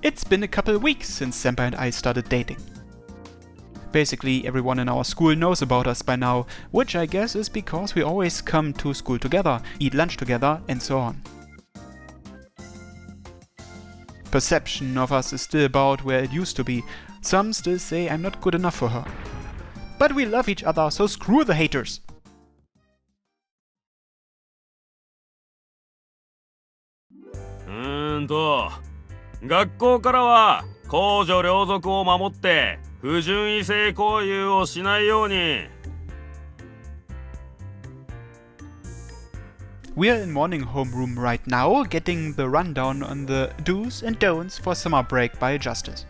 It's been a couple weeks since Senpai and I started dating. Basically, everyone in our school knows about us by now, which I guess is because we always come to school together, eat lunch together, and so on. Perception of us is still about where it used to be. Some still say I'm not good enough for her. But we love each other, so screw the haters! 学校からは公序良俗を守って不純異性交友をしないように。 We are in morning homeroom right now, getting the rundown on the do's and don'ts for summer break by Justice.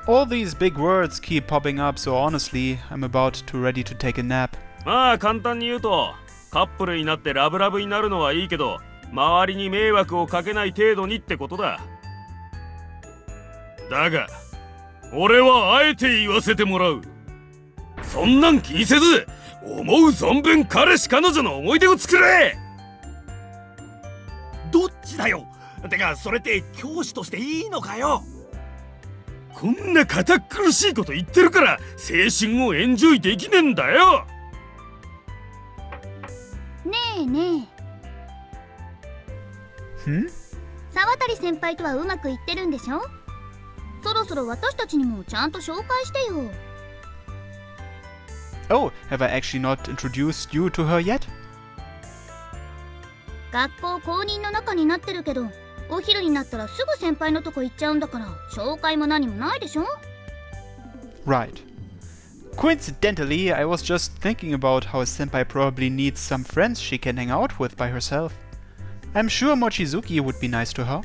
All these big words keep popping up, so honestly, I'm about to ready to take a nap. まあ簡単に言うと、カップルになってラブラブになるのはいいけど、周りに迷惑をかけない程度にってことだ。だが、俺はあえて言わせてもらう。そんなん気にせず、思う存分彼氏彼女の思い出を作れ。どっちだよ。てかそれって教師としていいのかよ。こんな堅苦しいこと言ってるから青春をエンジョイできねえんだよ。ねえねえ。沢渡先輩とはうまくいってるんでしょ？そろそろ私たちにもちゃんと紹介してよ。Oh, have I actually not introduced you to her yet? 学校公認の中になってるけど、お昼になったらすぐ先輩のとこ行っちゃうんだから紹介も何もないでしょ？ Right. Coincidentally, I was just thinking about how Senpai probably needs some friends she can hang out with by herself. I'm sure Mochizuki would be nice to her.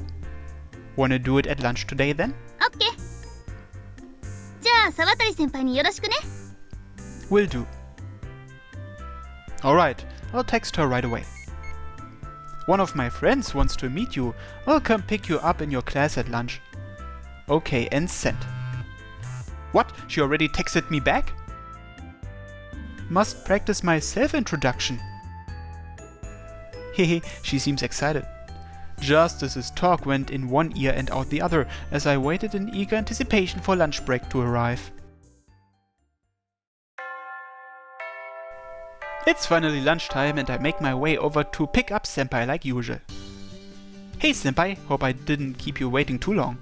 Wanna do it at lunch today then? OK! じゃあ沢渡先輩によろしくね。Will do. Alright, I'll text her right away. One of my friends wants to meet you. I'll come pick you up in your class at lunch. Okay, and sent. What? She already texted me back? Must practice my self-introduction. Hehe, she seems excited. Justice's talk went in one ear and out the other as I waited in eager anticipation for lunch break to arrive. It's finally lunchtime and I make my way over to pick up Senpai like usual. Hey Senpai, hope I didn't keep you waiting too long.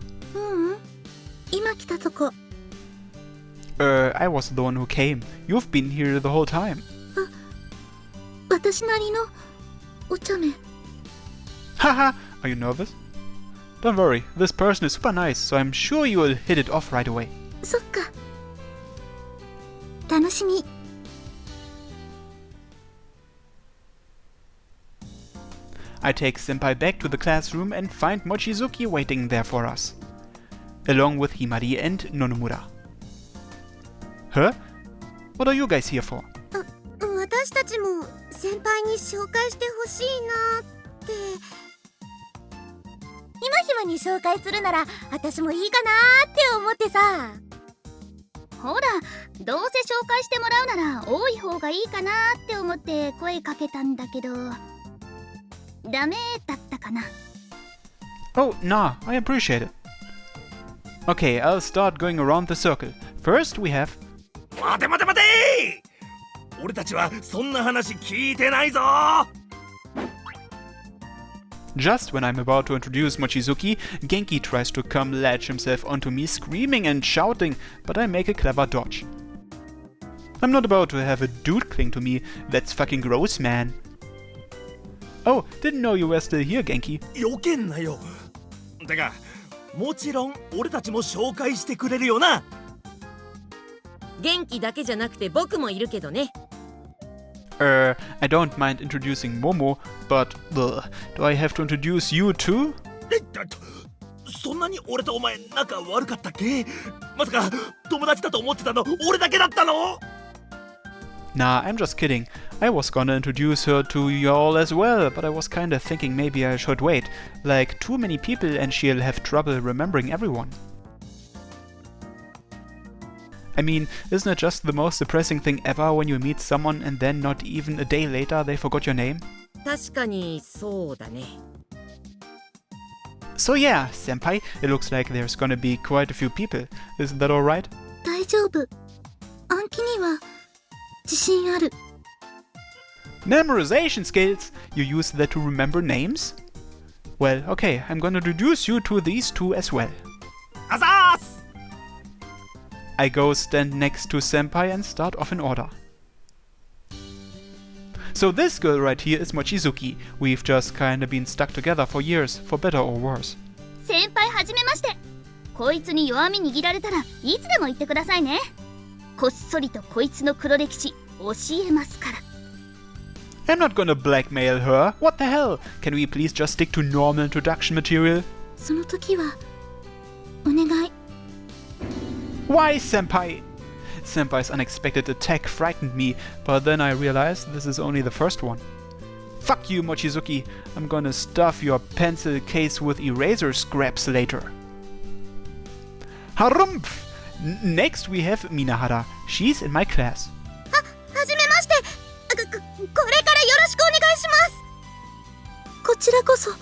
今来たとこ。I was the one who came. You've been here the whole time. 私なりのお茶目。 Haha, are you nervous? Don't worry, this person is super nice, so I'm sure you will hit it off right away. そっか。楽しみ。I take Senpai back to the classroom and find Mochizuki waiting there for us, along with Himari and Nonomura. Huh? What are you guys here for? 私たちも先輩に紹介してほしいなって。ひまに紹介するなら私もいいかなって思ってさ。ほら、どうせ紹介してもらうなら多い方がいいかなって思って声かけたんだけど。ダメだったかな。 Oh, nah, I appreciate it. Okay, I'll start going around the circle. First we have... 待て待て待て！俺たちはそんな話聞いてないぞ！ Just when I'm about to introduce Mochizuki, Genki tries to come latch himself onto me screaming and shouting, but I make a clever dodge. I'm not about to have a dude cling to me, that's fucking gross, man. Oh, didn't know you were still here, Genki. よけんなよ。てか、もちろん俺たちも紹介してくれるよな。元気だけじゃなくて僕もいるけどね。I don't mind introducing Momo, but do I have to introduce you too? そんなに俺とお前仲悪かったっけ？まさか友達だと思ってたの俺だけだったの？ Nah, I'm just kidding. I was gonna introduce her to you all as well, but I was kinda thinking maybe I should wait. Like, too many people and she'll have trouble remembering everyone. I mean, isn't it just the most depressing thing ever when you meet someone and then not even a day later they forgot your name? 確かにそうだね。So yeah, senpai, it looks like there's gonna be quite a few people. Isn't that alright? 大丈夫。暗記には自信ある。Memorization skills! You use that to remember names? Well, okay, I'm gonna introduce you to these two as well. あざーす I go stand next to senpai and start off in order. So this girl right here is Mochizuki. We've just kinda been stuck together for years, for better or worse. 先輩はじめまして。こいつに弱み握られたらいつでも言ってくださいね。こっそりとこいつの黒歴史教えますから。I'm not gonna blackmail her. What the hell? Can we please just stick to normal introduction material? その時はお願い。 Why, senpai? Senpai's unexpected attack frightened me, but then I realized this is only the first one. Fuck you, Mochizuki. I'm gonna stuff your pencil case with eraser scraps later. Harumph! Next we have Minahara. She's in my class. はじめまして。これからよろしくお願いします。こちらこそよ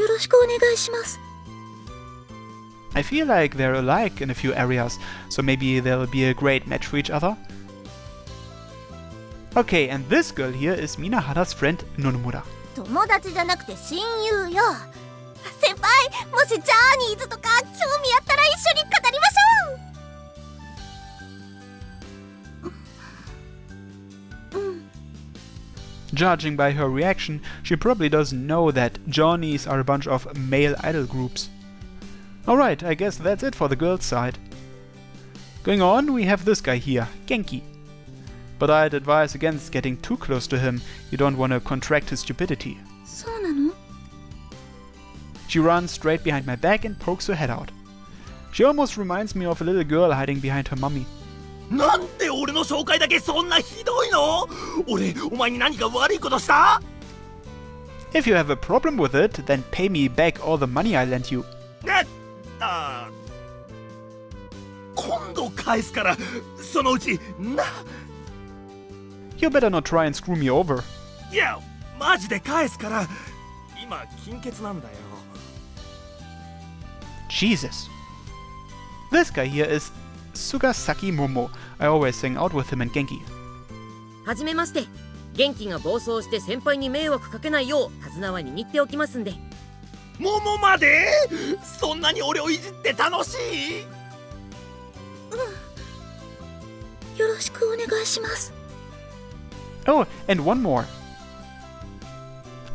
ろしくお願いします。 I feel like they're alike in a few areas, so maybe they'll be a great match for each other. Okay, and this girl here is Minahara's friend Nonomura. 友達じゃなくて親友よ。先輩、もしジャーニーズとか興味あったら一緒に語りましょう。Judging by her reaction, she probably doesn't know that Johnnies are a bunch of male idol groups. Alright, I guess that's it for the girls' side. Going on, we have this guy here, Genki. But I'd advise against getting too close to him. You don't want to contract his stupidity. そうなの？ She runs straight behind my back and pokes her head out. She almost reminds me of a little girl hiding behind her mummy. なんで俺の紹介だけそんなひどいの？俺、お前に何か悪いことした？ If you have a problem with it, then pay me back all the money I lent you. 今度返すからそのうちな。 You better not try and screw me over. いやマジで返すから今金欠なんだよ。 Jesus. This guy here is Sugasaki Momo. I always hang out with him and Genki. はじめまして。元気が暴走して先輩に迷惑かけないよう手綱は握っておきますんで。桃まで？そんなに俺をいじって楽しい？よろしくお願いします。 Oh, and one more.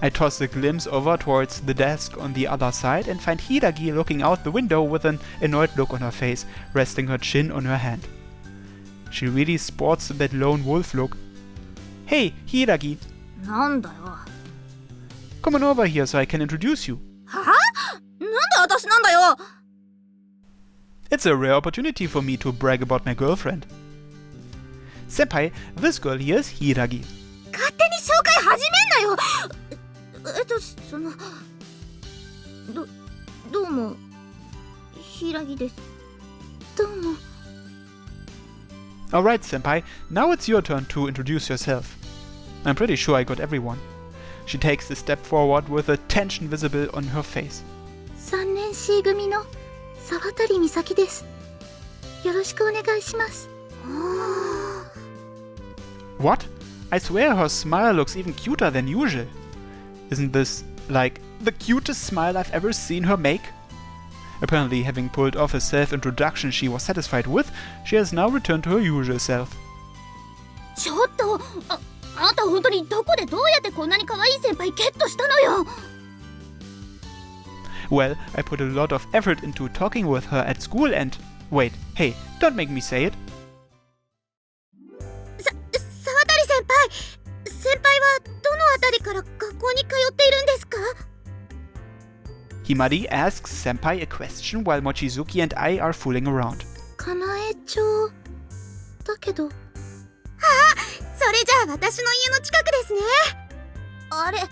I toss a glimpse over towards the desk on the other side and find Hidagi looking out the window with an annoyed look on her face, resting her chin on her hand. She really sports that lone wolf look. Hey, Hidagi. なんだよ。 Come on over here so I can introduce you. は？なんで私なんだよ。 It's a rare opportunity for me to brag about my girlfriend. Senpai, this girl here is Hidagi. 勝手に紹介始めんなよ。どうも、Hiragiです。どうも。 Alright, Senpai, now it's your turn to introduce yourself. I'm pretty sure I got everyone. She takes a step forward with a tension visible on her face. 3年 C 組の沢渡美咲です。よろしくお願いします。 What? I swear her smile looks even cuter than usual. Isn't this, like, the cutest smile I've ever seen her make? Apparently, having pulled off a self-introduction she was satisfied with, she has now returned to her usual self. ちょっと、あんた本当にどこでどうやってこんなに可愛い先輩ゲットしたのよ。 Well, I put a lot of effort into talking with her at school and... Wait, hey, don't make me say it. 沢渡先輩はどのあたりから学校に通っているんですか？ Himari asks Senpai a question while Mochizuki and I are fooling around. かなえ町だけど。それじゃあ私の家の近くですね。あれ、で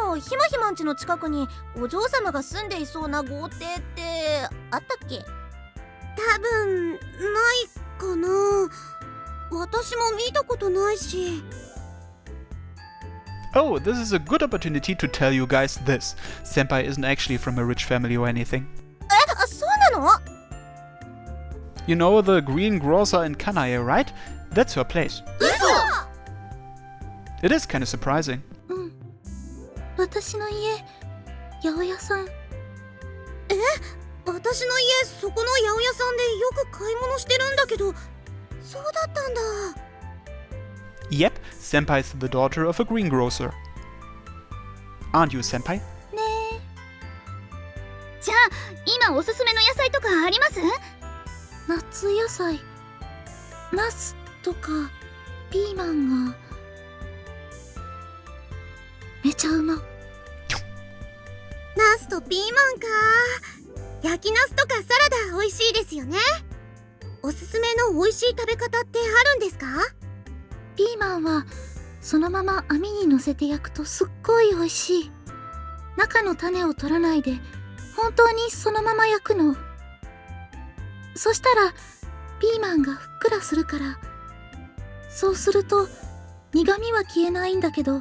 もひまひまん家の近くにお嬢様が住んでいそうな豪邸ってあったっけ？多分ないかな。私も見たことないし。Oh, this is a good opportunity to tell you guys this. Senpai isn't actually from a rich family or anything. そうなの？ You know the greengrocer in Kanae, right? That's her place. 嘘！ It is kind of surprising. 私の家、八百屋さん。私の家、そこの八百屋さんでよく買い物してるんだけど、そうだったんだ。Yep, Senpai's the daughter of a greengrocer. Aren't you, Senpai? ねえ。じゃあ、今おすすめの野菜とかあります？夏野菜、ナスとかピーマンがめちゃうま。ナスとピーマンか。焼きナスとかサラダ美味しいですよね。おすすめの美味しい食べ方ってあるんですか？ピーマンはそのまま網に乗せて焼くとすっごい美味しい。中の種を取らないで本当にそのまま焼くの。そしたらピーマンがふっくらするから。そうすると苦味は消えないんだけど、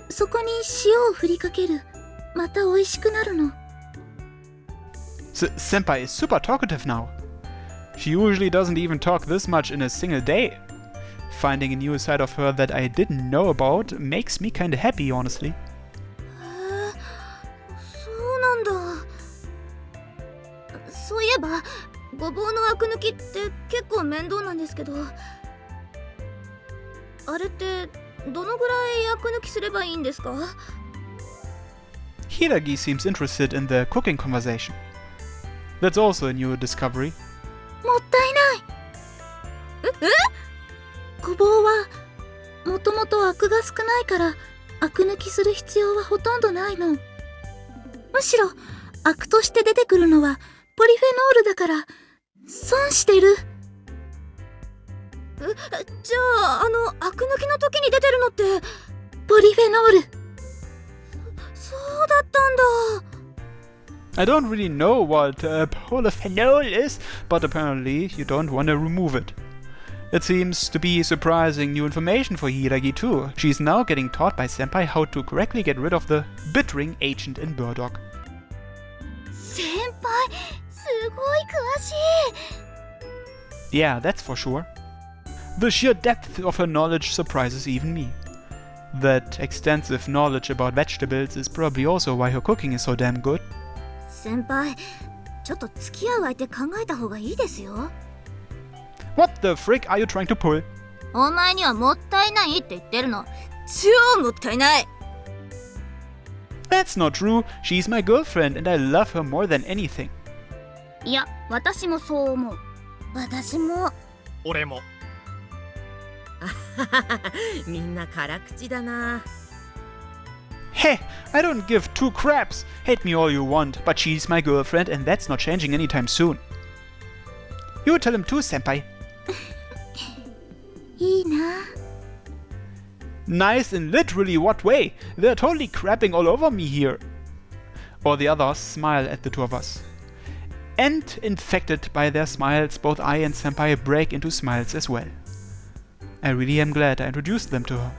そこに塩を振りかける。また美味しくなるの。Senpai is super talkative now. She usually doesn't even talk this much in a single day. Finding a new side of her that I didn't know about makes me kinda happy, honestly. そうなんだ。そういえばごぼうのアク抜きって結構面倒なんですけど、あれってどのぐらいアク抜きすればいいんですか？ Hiragi seems interested in the cooking conversation. That's also a new discovery. もったいない。ごぼうはもともとアクが少ないからアク抜きする必要はほとんどないの。むしろアクとして出てくるのはポリフェノールだから損してる。じゃあアク抜きの時に出てるのってポリフェノール。そうだったんだ。I don't really know what polyphenol is, but apparently you don't want to remove it. It seems to be surprising new information for Hiragi too. She's now getting taught by Senpai how to correctly get rid of the bittering agent in burdock. 先輩、すごい詳しい。Yeah, that's for sure. The sheer depth of her knowledge surprises even me. That extensive knowledge about vegetables is probably also why her cooking is so damn good. 先輩、ちょっと付き合う相手考えた方がいいですよ。What the frick are you trying to pull? お前にはもったいないって言ってるの。超もったいない。That's not true. She's my girlfriend and I love her more than anything. いや、私もそう思う。私も。俺も。みんな辛口だな。Hey, I don't give two craps. Hate me all you want, but she's my girlfriend and that's not changing anytime soon. You tell him too, Senpai. いいな。Nice in literally what way? They're totally crapping all over me here. Or the others smile at the two of us. And infected by their smiles, both I and Senpai break into smiles as well. I really am glad I introduced them to her.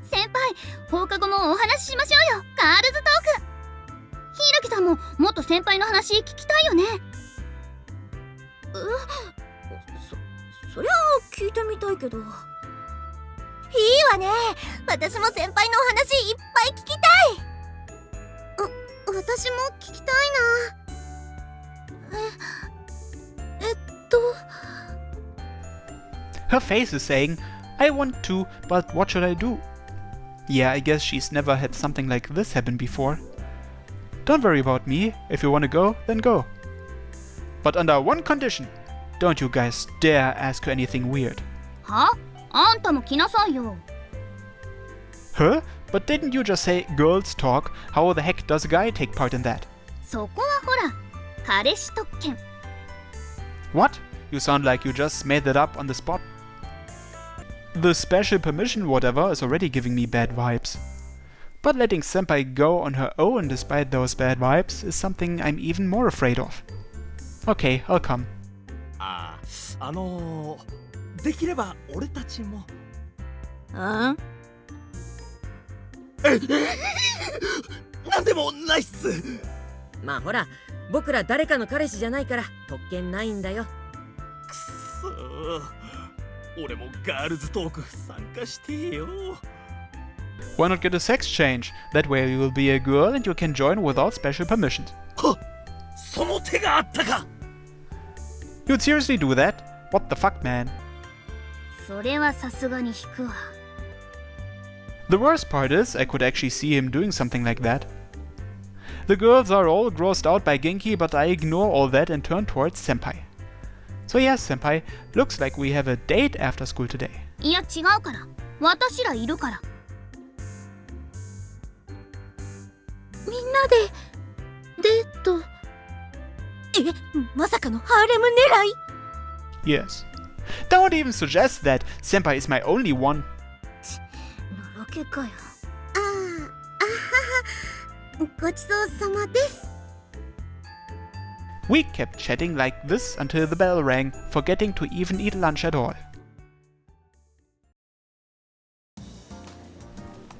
先輩、放課後もお話ししましょうよ。ガールズトーク。柊さんももっと先輩の話聞きたいよね。そりゃ聞いてみたいけど。いいわね。私も先輩のお話いっぱい聞きたい。私も聞きたいな。Her face is saying, I want to, but what should I do? Yeah, I guess she's never had something like this happen before. Don't worry about me. If you want to go, then go. But under one condition. Don't you guys dare ask her anything weird. は？あんたも来なさいよ。Huh? But didn't you just say girls talk? How the heck does a guy take part in that? そこはほら、彼氏特権。What? You sound like you just made that up on the spot. The special permission whatever is already giving me bad vibes. But letting Senpai go on her own despite those bad vibes is something I'm even more afraid of. Okay, I'll come. できれば俺たちも。なんでもないっす。まあほら、僕ら誰かの彼氏じゃないから特権ないんだよ。くそー、俺もガールズトーク参加してよ。Why not get a sex change? That way you will be a girl and you can join without special permissions. はっ、その手があったか。 You'd seriously do that? What the fuck, man? それはさすがに引くわ。 The worst part is, I could actually see him doing something like that. The girls are all grossed out by Genki, but I ignore all that and turn towards Senpai. So yes, Senpai, looks like we have a date after school today. いや違うから。私らいるから。みんなでデート。まさかのハーレム狙い？ Yes. Don't even suggest that. Senpai is my only one. のろけかよ。ごちそうさまです。 We kept chatting like this until the bell rang, forgetting to even eat lunch at all.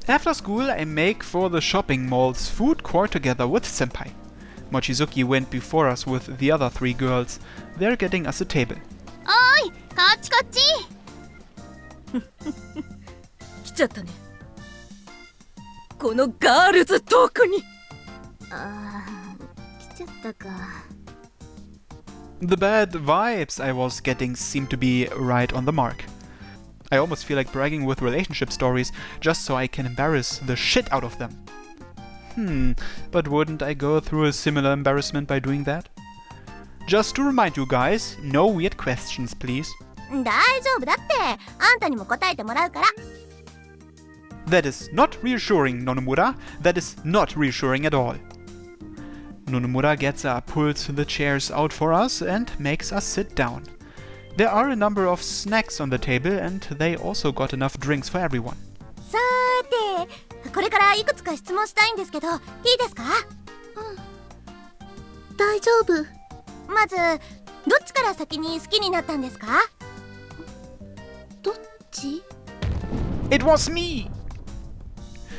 After school, I make for the shopping mall's food court together with Senpai. Mochizuki went before us with the other 3 girls. They're getting us a table. おい、こっちこっち。来ちゃったね。このガールズトークに。来ちゃったか。 The bad vibes I was getting seemed to be right on the mark. I almost feel like bragging with relationship stories just so I can embarrass the shit out of them. But wouldn't I go through a similar embarrassment by doing that? Just to remind you guys, no weird questions, please. 大丈夫だって。あんたにも答えてもらうから。 That is not reassuring, Nonomura. That is not reassuring at all. Nonomura gets up, pulls the chairs out for us, and makes us sit down. There are a number of snacks on the table, and they also got enough drinks for everyone. さーて、これからいくつか質問したいんですけど、いいですか？大丈夫。まず、どっちから先に好きになったんですか？どっち？ It was me!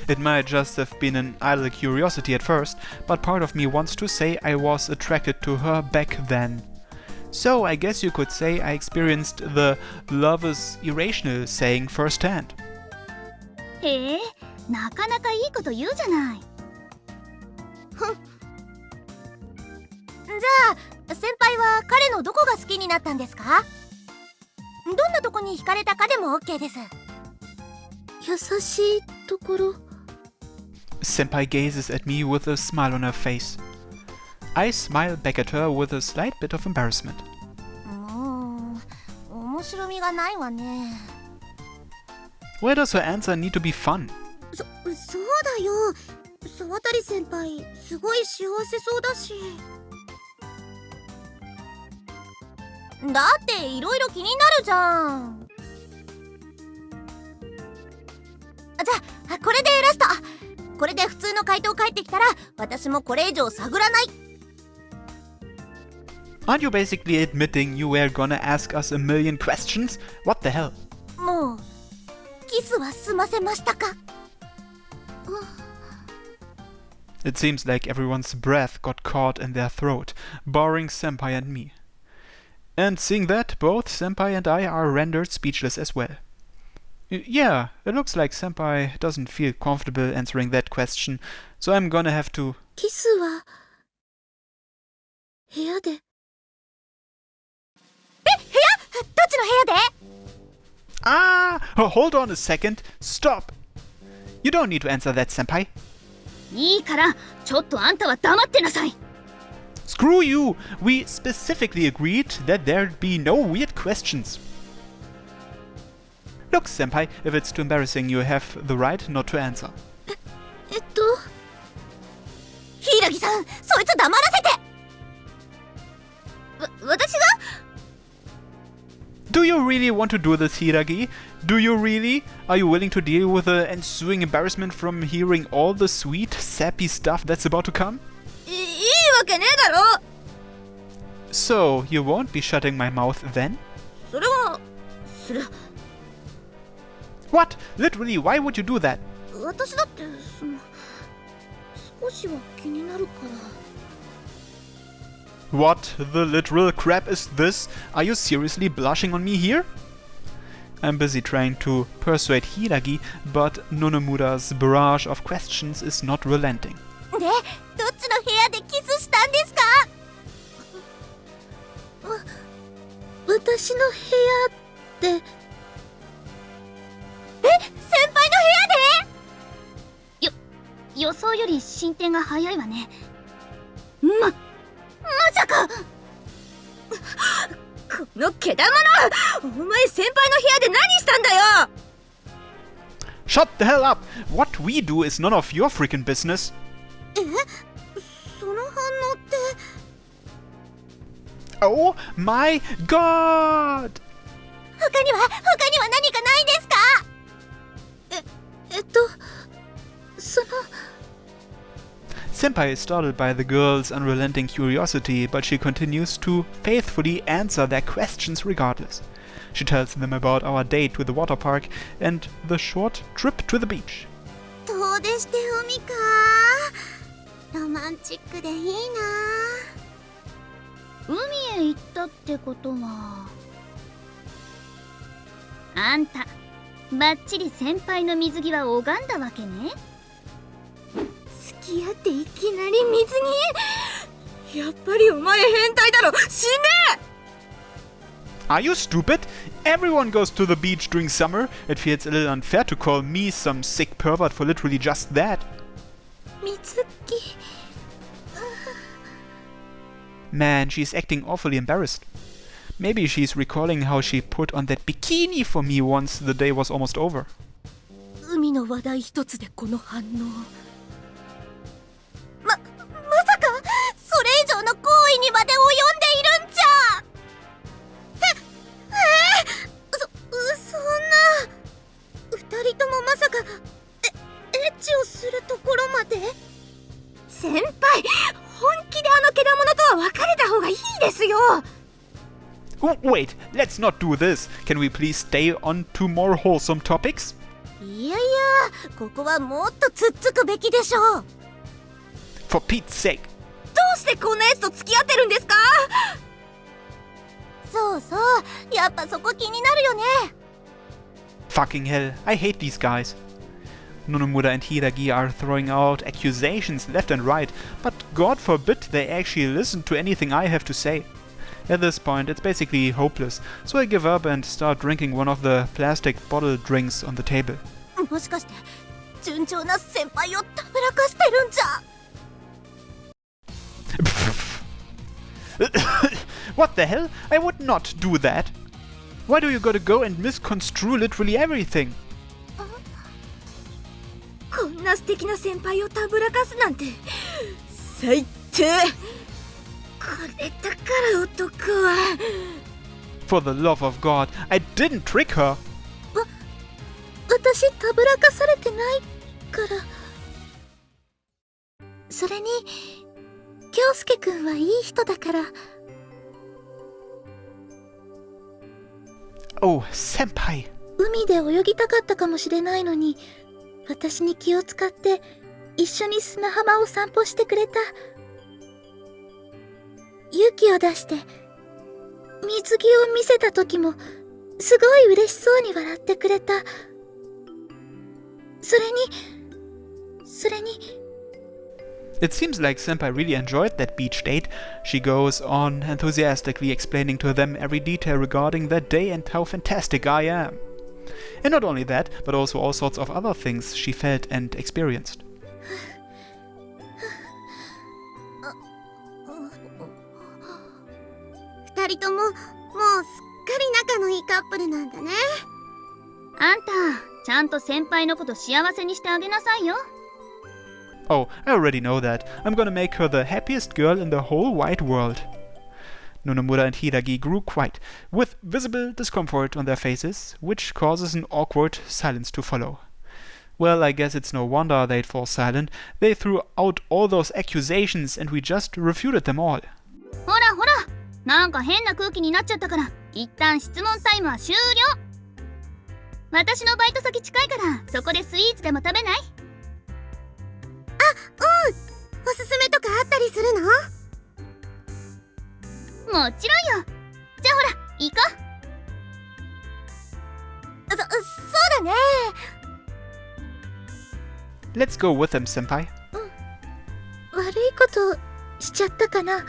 It might just have been an idle curiosity at first, but part of me wants to say I was attracted to her back then. So I guess you could say I experienced the love is irrational saying firsthand. へえ、なかなかいいこと言うじゃない。じゃあ、先輩は彼のどこが好きになったんですか？どんなとこに惹かれたかでも OK です。優しいところ。Senpai gazes at me with a smile on her face. I smile back at her with a slight bit of embarrassment. 面白みがないわね。Why does her answer need to be fun? そうだよ。沢渡先輩、すごい幸せそうだし。だっていろいろ気になるじゃん。じゃあ、これでラスト。これで普通の回答返ってきたら、私もこれ以上探らない。Aren't you basically admitting you were gonna ask us a million questions? What the hell? もう、キスは済ませましたか？ It seems like everyone's breath got caught in their throat, barring Senpai and me. And seeing that, both Senpai and I are rendered speechless as well. Yeah, it looks like Senpai doesn't feel comfortable answering that question, so I'm gonna have to... キスは部屋で。部屋？どっちの部屋で？ Hold on a second. Stop! You don't need to answer that, Senpai. いいから、ちょっとあんたは黙ってなさい。 Screw you! We specifically agreed that there'd be no weird questions. Look, Senpai, if it's too embarrassing, you have the right not to answer. 柊さん、そいつ黙らせて。私が？ Do you really want to do this, Hiragi? Do you really? Are you willing to deal with the ensuing embarrassment from hearing all the sweet, sappy stuff that's about to come? いいわけねえだろ。 So, you won't be shutting my mouth then? それは、What? Literally, why would you do that? 私だって少しは気になるから。 What the literal crap is this? Are you seriously blushing on me here? I'm busy trying to persuade Hiragi, but Nonomura's barrage of questions is not relenting. で、どっちの部屋でキスしたんですか？私の部屋って。先輩の部屋で？予想より進展が早いわね。まさか。このけだもの、お前先輩の部屋で何したんだよ。 Shut the hell up! What we do is none of your freaking business. その反応って。 Oh my god! 他には何かないですか？Senpai is startled by the girl's unrelenting curiosity, but she continues to faithfully answer their questions regardless. She tells them about our date to the water park and the short trip to the beach. 遠出して海か。ロマンチックでいいな。海へ行ったってことは。あんた、バッチリ先輩の水着は拝んだわけね。付き合っていきなり水着？やっぱりお前変態だろ。死ね！ Are you stupid? Everyone goes to the beach during summer. It feels a little unfair to call me some sick pervert for literally just that. 水着。 Man, she's acting awfully embarrassed. Maybe she's recalling how she put on that bikini for me once the day was almost over. 海の話題一つでこの反応。まさかそれ以上の行為にまで及んでいるんじゃ。そんな。二人ともまさかエッチをするところまで。先輩、本気であのけだものとは別れた方がいいですよ。 Oh, wait, let's not do this. Can we please stay on to more wholesome topics? いやいや、ここはもっとつっつくべきでしょう。 For Pete's sake. どうしてこんなやつと付き合ってるんですか？そうそう、やっぱそこ気になるよね。 Fucking hell, I hate these guys. Nonomura and Hiragi are throwing out accusations left and right, but God forbid they actually listen to anything I have to say. At this point, it's basically hopeless, so I give up and start drinking one of the plastic bottle drinks on the table. もしかして順調な先輩をたぶらかしてるんじゃ。What the hell? I would not do that. Why do you gotta go and misconstrue literally everything? こんな素敵な先輩をたぶらかすなんて最低。これだから男は。 For the love of God, I didn't trick her. 私たぶらかされてないから。それに京介くんはいい人だから。 Oh, senpai. 海で泳ぎたかったかもしれないのに、私に気を使って一緒に砂浜を散歩してくれた。勇気を出して水着を見せた時もすごい嬉しそうに笑ってくれた。それに It seems like senpai really enjoyed that beach date. She goes on enthusiastically explaining to them every detail regarding that day and how fantastic I am. And not only that, but also all sorts of other things she felt and experienced. 二人とももうすっかり仲のいいカップルなんだね。あんた、ちゃんと先輩のこと幸せにしてあげなさいよ。 Oh, I already know that. I'm gonna make her the happiest girl in the whole wide world. Nonomura and Hiragi grew quiet, with visible discomfort on their faces, which causes an awkward silence to follow. Well, I guess it's no wonder they'd fall silent. They threw out all those accusations and we just refuted them all. ほらほら、なんか変な空気になっちゃったから、一旦質問タイムは終了。私のバイト先近いからそこでスイーツでも食べない？おすすめとかあったりするの？もちろんよ。じゃあほら行こう。そうだね。 Let's go with him, senpai. 悪いことしちゃったかな。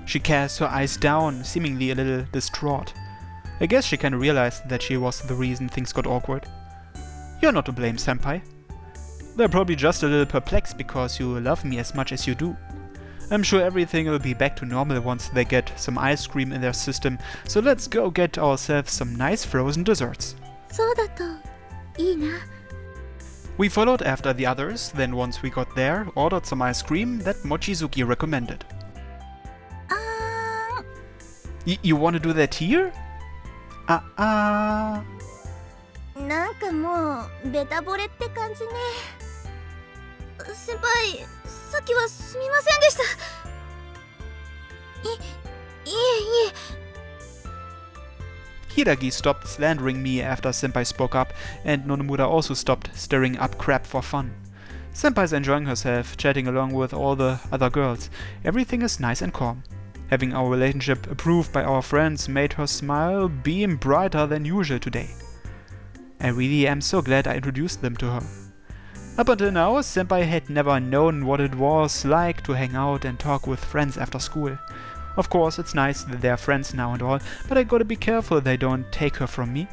She casts her eyes down, seemingly a little distraught. I guess she can realize that she was the reason things got awkward. You're not to blame, senpai. They're probably just a little perplexed because you love me as much as you do. I'm sure everything will be back to normal once they get some ice cream in their system, so let's go get ourselves some nice frozen desserts. そうだといいな。 We followed after the others, then once we got there, ordered some ice cream that Mochizuki recommended. You want to do that here? なんかもうベタ惚れって感じね。先輩、さっきはすみませんでした。いえ。 Hiragi stopped slandering me after Senpai spoke up, and Nonomura also stopped stirring up crap for fun. Senpai's enjoying herself, chatting along with all the other girls. Everything is nice and calm. Having our relationship approved by our friends made her smile beam brighter than usual today. I really am so glad I introduced them to her. Up until now, Senpai had never known what it was like to hang out and talk with friends after school. Of course, it's nice that they're friends now and all, but I gotta be careful they don't take her from me.